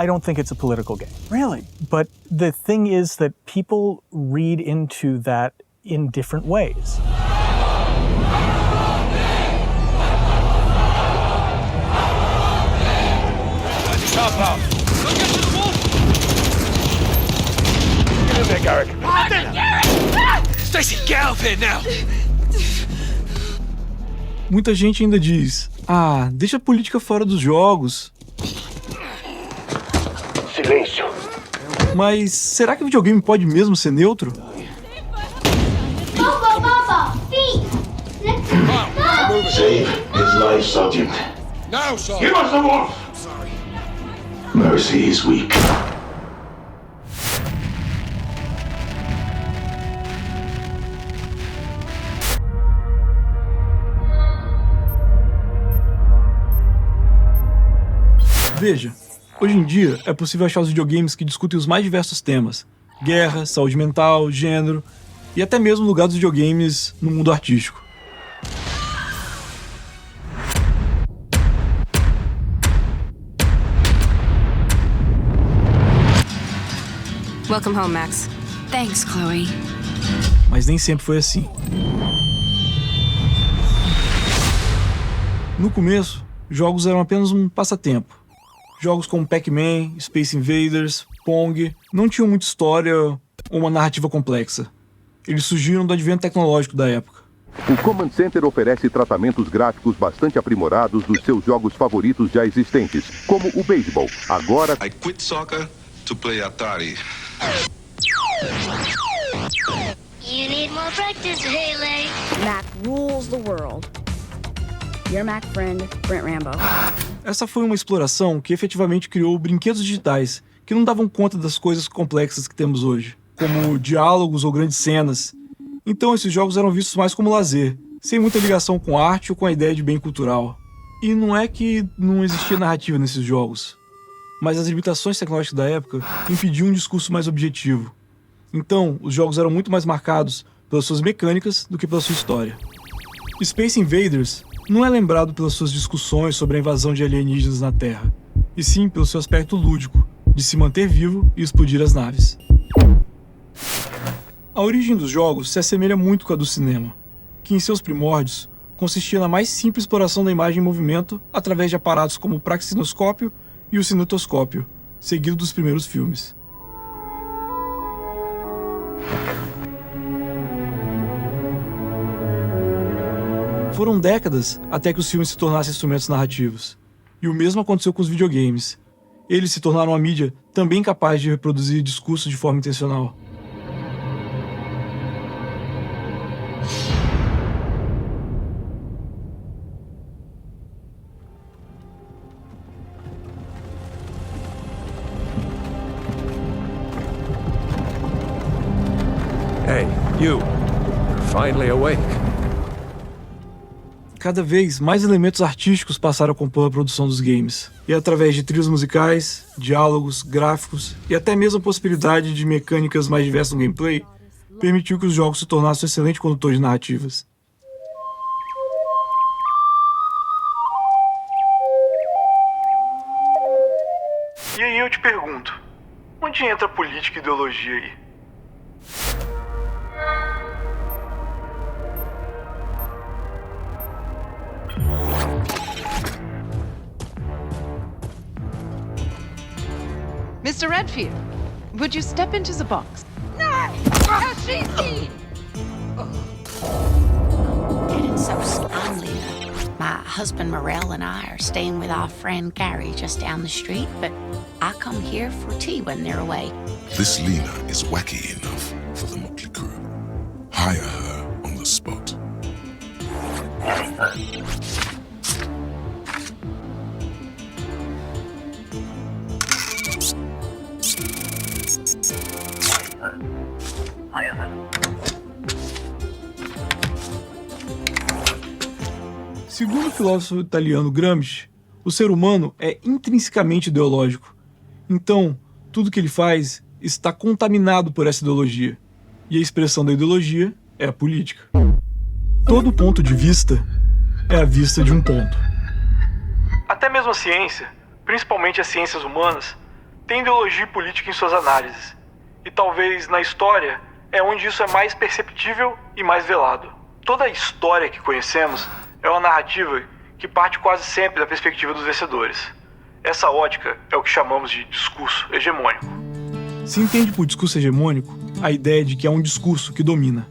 don't think it's a political game. Really? But the thing is that people read into that in different ways. Stop out. Go get to the wall. Get in there, Garrick. Stacy, get out of here now. Muita gente ainda diz: ah, deixa a política fora dos jogos. Silêncio. Mas será que videogame pode mesmo ser neutro? Save his life, Sergeant. No, sir. Give us the wolf! Sorry. Mercy is weak. Veja, hoje em dia é possível achar os videogames que discutem os mais diversos temas: guerra, saúde mental, gênero e até mesmo o lugar dos videogames no mundo artístico. Welcome home, Max. Thanks, Chloe. Mas nem sempre foi assim. No começo, jogos eram apenas um passatempo. Jogos como Pac-Man, Space Invaders, Pong não tinham muita história ou uma narrativa complexa. Eles surgiram do advento tecnológico da época. O Command Center oferece tratamentos gráficos bastante aprimorados dos seus jogos favoritos já existentes, como o beisebol. Agora, I quit soccer to play Atari. You need more practice, Haley. Mac rules the world. Your Mac friend, Brent Rambo. Essa foi uma exploração que efetivamente criou brinquedos digitais que não davam conta das coisas complexas que temos hoje, como diálogos ou grandes cenas. Então esses jogos eram vistos mais como lazer, sem muita ligação com arte ou com a ideia de bem cultural. E não é que não existia narrativa nesses jogos, mas as limitações tecnológicas da época impediam um discurso mais objetivo. Então, os jogos eram muito mais marcados pelas suas mecânicas do que pela sua história. Space Invaders não é lembrado pelas suas discussões sobre a invasão de alienígenas na Terra, e sim pelo seu aspecto lúdico, de se manter vivo e explodir as naves. A origem dos jogos se assemelha muito com a do cinema, que em seus primórdios consistia na mais simples exploração da imagem em movimento através de aparatos como o praxinoscópio e o cinetoscópio, seguido dos primeiros filmes. Foram décadas até que os filmes se tornassem instrumentos narrativos. E o mesmo aconteceu com os videogames. Eles se tornaram uma mídia também capaz de reproduzir discursos de forma intencional. Hey, you. You're finally awake. Cada vez mais elementos artísticos passaram a compor a produção dos games, e através de trilhas musicais, diálogos, gráficos e até mesmo a possibilidade de mecânicas mais diversas no gameplay, permitiu que os jogos se tornassem um excelente condutor de narrativas. E aí eu te pergunto, onde entra política e ideologia aí? Mr. Redfield, would you step into the box? No! Oh, she's seen! Getting so lonely. My husband Morel and I are staying with our friend Gary just down the street, but I come here for tea when they're away. This Lena is wacky enough for the Motley crew. Hire her on the spot. Segundo o filósofo italiano Gramsci, o ser humano é intrinsecamente ideológico. Então, tudo que ele faz está contaminado por essa ideologia. E a expressão da ideologia é a política. Todo ponto de vista é a vista de um ponto. Até mesmo a ciência, principalmente as ciências humanas, tem ideologia e política em suas análises. E talvez na história é onde isso é mais perceptível e mais velado. Toda a história que conhecemos é uma narrativa que parte quase sempre da perspectiva dos vencedores. Essa ótica é o que chamamos de discurso hegemônico. Se entende por discurso hegemônico a ideia de que é um discurso que domina.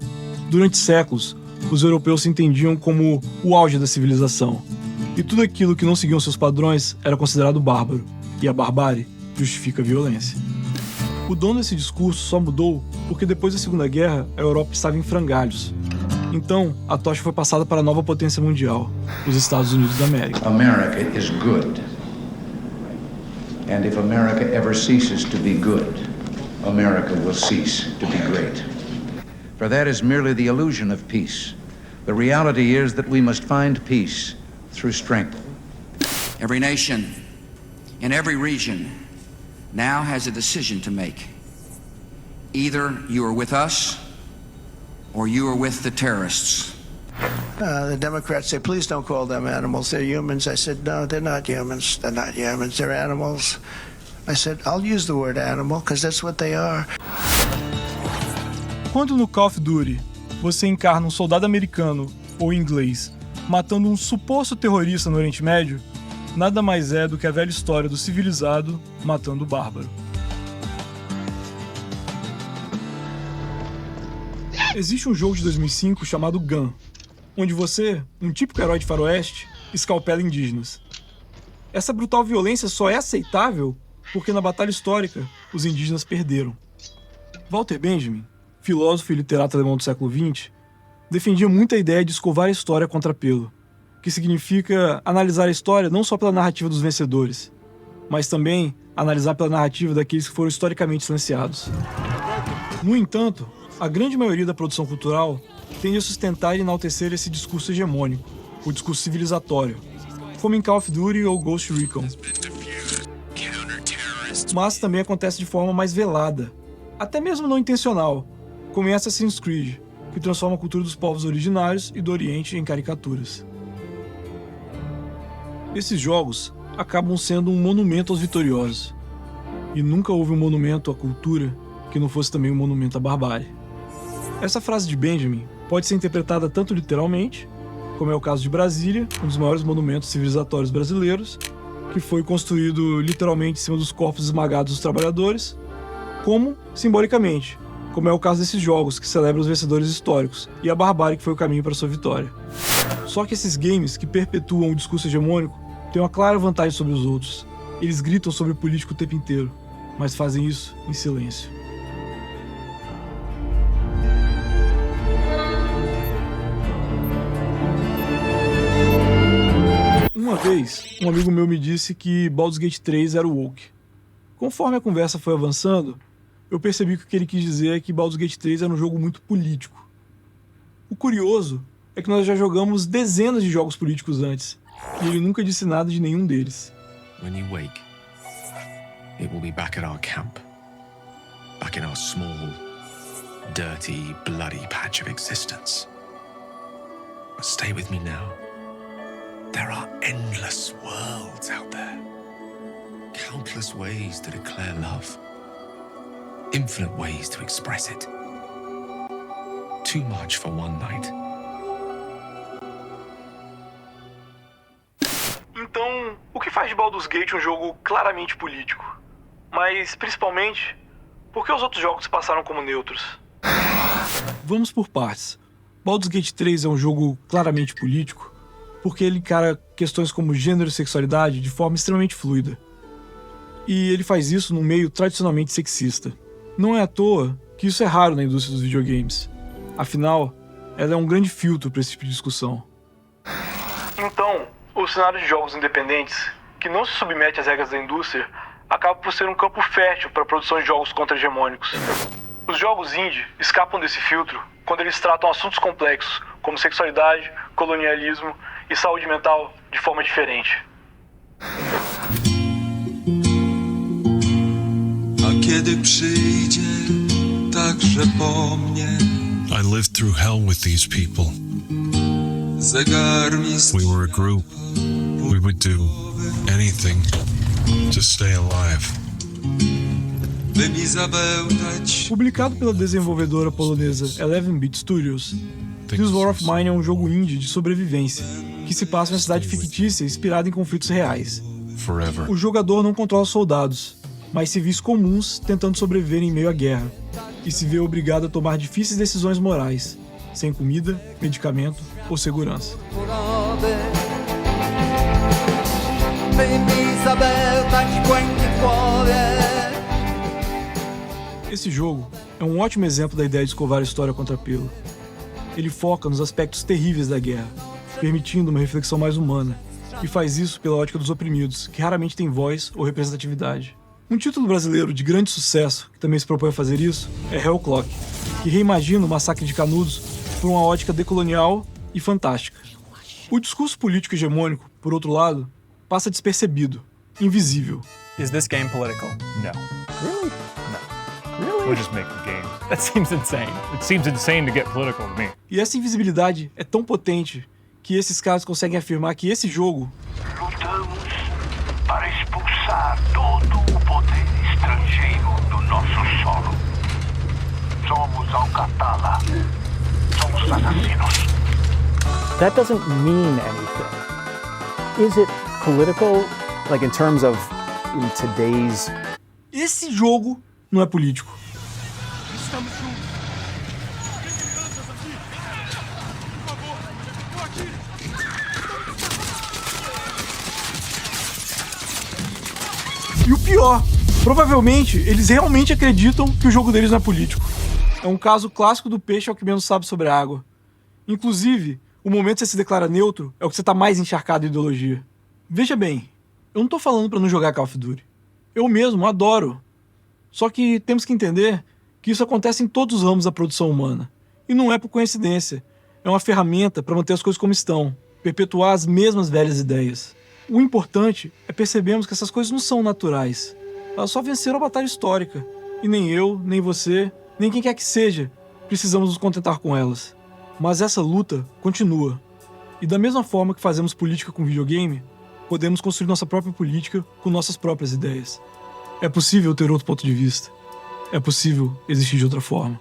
Durante séculos, os europeus se entendiam como o auge da civilização, e tudo aquilo que não seguiam seus padrões era considerado bárbaro, e a barbárie justifica a violência. O dono desse discurso só mudou porque depois da Segunda Guerra a Europa estava em frangalhos. Então, a tocha foi passada para a nova potência mundial, os Estados Unidos da América. America is good. And if America ever ceases to be good, America will cease to be great. For that is merely the illusion of peace. The reality is that we must find peace through strength. Every nation, in every region, now has a decision to make. Either you are with us, or you are with the terrorists. The Democrats say, please don't call them animals, they're humans. I said, no, they're not humans, they're animals. I said, I'll use the word animal, because that's what they are. Quando no Call of Duty você encarna um soldado americano ou inglês matando um suposto terrorista no Oriente Médio, nada mais é do que a velha história do civilizado matando o bárbaro. Existe um jogo de 2005 chamado Gun, onde você, um típico herói de faroeste, escalpela indígenas. Essa brutal violência só é aceitável porque na batalha histórica os indígenas perderam. Walter Benjamin, filósofo e literato alemão do século XX, defendia muito a ideia de escovar a história contra pelo, que significa analisar a história não só pela narrativa dos vencedores, mas também analisar pela narrativa daqueles que foram historicamente silenciados. No entanto, a grande maioria da produção cultural tende a sustentar e enaltecer esse discurso hegemônico, o discurso civilizatório, como em Call of Duty ou Ghost Recon. Mas também acontece de forma mais velada, até mesmo não intencional, como em Assassin's Creed, que transforma a cultura dos povos originários e do Oriente em caricaturas. Esses jogos acabam sendo um monumento aos vitoriosos, e nunca houve um monumento à cultura que não fosse também um monumento à barbárie. Essa frase de Benjamin pode ser interpretada tanto literalmente, como é o caso de Brasília, um dos maiores monumentos civilizatórios brasileiros, que foi construído literalmente em cima dos corpos esmagados dos trabalhadores, como simbolicamente, como é o caso desses jogos que celebram os vencedores históricos e a barbárie que foi o caminho para sua vitória. Só que esses games que perpetuam o discurso hegemônico têm uma clara vantagem sobre os outros. Eles gritam sobre o político o tempo inteiro, mas fazem isso em silêncio. Uma vez, um amigo meu me disse que Baldur's Gate 3 era o woke. Conforme a conversa foi avançando, eu percebi que o que ele quis dizer é que Baldur's Gate 3 era um jogo muito político. O curioso é que nós já jogamos dezenas de jogos políticos antes, e ele nunca disse nada de nenhum deles. When you wake, it will be back at our camp. Back in our small, dirty, bloody patch of existence. But stay with me now. There are endless worlds out there. Countless ways to declare love. Infinite ways to express it. Too much for one night. Então, o que faz de Baldur's Gate um jogo claramente político? Mas, principalmente, por que os outros jogos se passaram como neutros? Vamos por partes. Baldur's Gate 3 é um jogo claramente político porque ele encara questões como gênero e sexualidade de forma extremamente fluida. E ele faz isso num meio tradicionalmente sexista. Não é à toa que isso é raro na indústria dos videogames. Afinal, ela é um grande filtro para esse tipo de discussão. Então, o cenário de jogos independentes, que não se submete às regras da indústria, acaba por ser um campo fértil para a produção de jogos contra-hegemônicos. Os jogos indie escapam desse filtro quando eles tratam assuntos complexos, como sexualidade, colonialismo e saúde mental, de forma diferente. I lived through hell with these people. We were a group. We would do anything to stay alive. Publicado pela desenvolvedora polonesa 11-Bit Studios, This War of Mine é um jogo indie de sobrevivência, que se passa em uma cidade fictícia inspirada em conflitos reais. Forever. O jogador não controla soldados, mas civis comuns tentando sobreviver em meio à guerra, e se vê obrigado a tomar difíceis decisões morais, sem comida, medicamento ou segurança. Esse jogo é um ótimo exemplo da ideia de escovar a história contra pelo. Ele foca nos aspectos terríveis da guerra, permitindo uma reflexão mais humana, e faz isso pela ótica dos oprimidos, que raramente têm voz ou representatividade. Um título brasileiro de grande sucesso, que também se propõe a fazer isso, é Hellclock, que reimagina o massacre de Canudos por uma ótica decolonial e fantástica. O discurso político hegemônico, por outro lado, passa despercebido, invisível. Is this game political? No. Really? No. Really? We'll just make the game. That seems insane. It seems insane to get political to me. E essa invisibilidade é tão potente que esses caras conseguem afirmar que esse jogo Lutamos para expulsar todo o poder estrangeiro do nosso solo. Somos Al-Qatala. Somos assassinos. That doesn't mean anything. Is it political, like in terms of in today's... Esse jogo não é político. E o pior, provavelmente eles realmente acreditam que o jogo deles não é político. É um caso clássico do peixe ao que menos sabe sobre a água. Inclusive, o momento que você se declara neutro é o que você está mais encharcado em ideologia. Veja bem, eu não tô falando para não jogar Call of Duty. Eu mesmo adoro. Só que temos que entender que isso acontece em todos os ramos da produção humana. E não é por coincidência. É uma ferramenta para manter as coisas como estão, perpetuar as mesmas velhas ideias. O importante é percebermos que essas coisas não são naturais. Elas só venceram a batalha histórica. E nem eu, nem você, nem quem quer que seja, precisamos nos contentar com elas. Mas essa luta continua. E da mesma forma que fazemos política com videogame, podemos construir nossa própria política com nossas próprias ideias. É possível ter outro ponto de vista. É possível existir de outra forma.